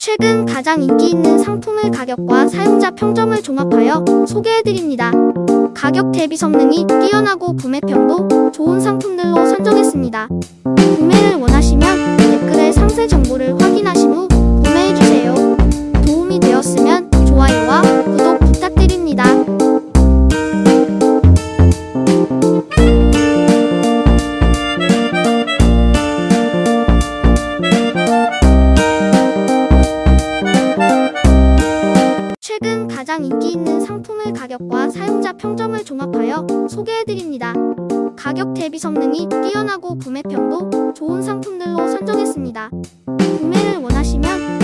최근 가장 인기 있는 상품의 가격과 사용자 평점을 종합하여 소개해드립니다. 가격 대비 성능이 뛰어나고 구매평도 좋은 상품들로 선정했습니다. 구매를 원하시면 댓글에 상세 정보를 확인하신 후 구매해주세요. 도움이 되었으면 좋아요와 구독 부탁드립니다. 최근 가장 인기 있는 상품의 가격과 사용자 평점을 종합하여 소개해드립니다. 가격 대비 성능이 뛰어나고 구매평도 좋은 상품들로 선정했습니다. 구매를 원하시면